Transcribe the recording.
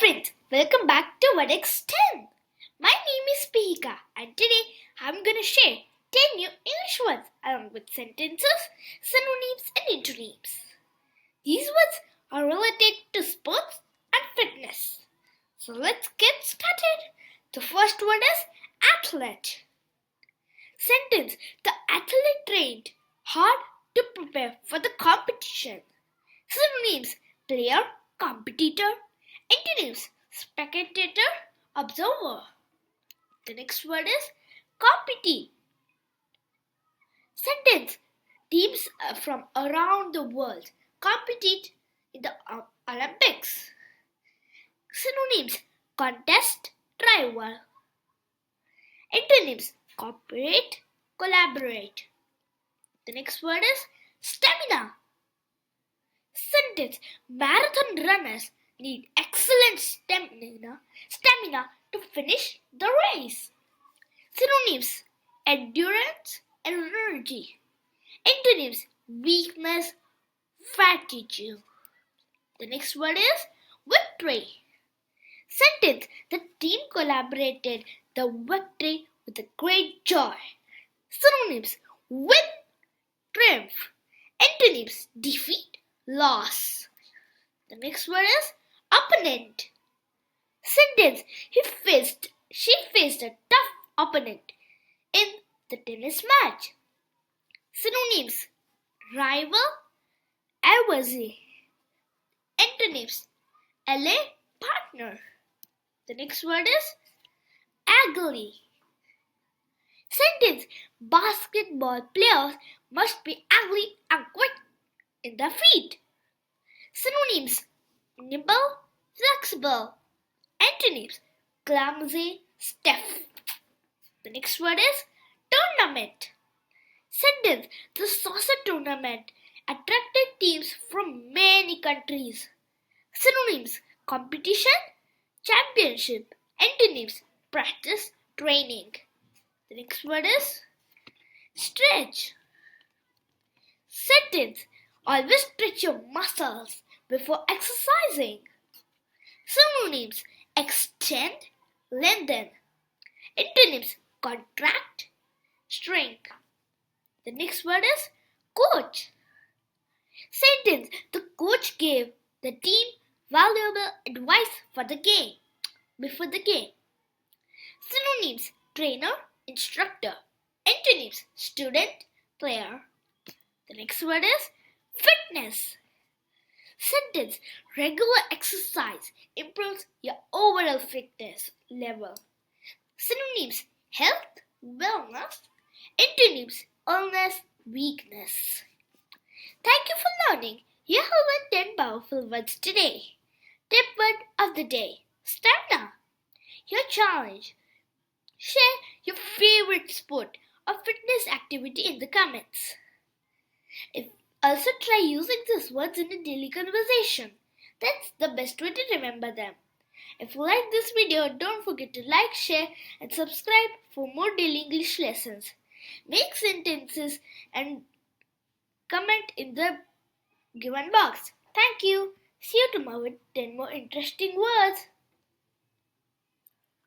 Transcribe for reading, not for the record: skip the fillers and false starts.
friends, welcome back to WhatX10. My name is Pihika and today I'm going to share 10 new English words along with sentences, synonyms and antonyms. These words are related to sports and fitness. So let's get started. The first word is athlete. Sentence: the athlete trained hard to prepare for the competition. Synonyms: player, competitor. Antonyms: spectator, observer. The next word is compete. Sentence: teams from around the world compete in the Olympics. Synonyms: contest, rival. Antonyms: cooperate, collaborate. The next word is stamina. Sentence: marathon runners need excellent stamina to finish the race. Synonyms: endurance, energy. Antonyms: weakness, fatigue. The next word is victory. Sentence: the team collaborated the victory with a great joy. Synonyms: win, triumph. Antonyms: defeat, loss. The next word is opponent. Sentence: she faced a tough opponent in the tennis match. Synonyms: rival, adversary. Antonyms: ally, partner. The next word is ugly. Sentence: basketball players must be ugly and quick in their feet. Synonyms: nimble, flexible. Antonyms: clumsy, stiff. The next word is tournament. Sentence: the soccer tournament attracted teams from many countries. Synonyms: competition, championship. Antonyms: practice, training. The next word is stretch. Sentence: always stretch your muscles before exercising. Synonyms: extend, lengthen. Antonyms: contract, shrink. The next word is coach. Sentence: the coach gave the team valuable advice before the game. Synonyms: trainer, instructor. Antonyms: student, player. The next word is fitness. Sentence: regular exercise improves your overall fitness level. Synonyms: health, wellness. Antonyms: illness, weakness. Thank you for learning. You have learned 10 powerful words today. Tip word of the day: stamina. Your challenge: share your favorite sport or fitness activity in the comments. Also try using these words in a daily conversation. That's the best way to remember them. If you like this video, don't forget to like, share and subscribe for more daily English lessons. Make sentences and comment in the given box. Thank you. See you tomorrow with 10 more interesting words.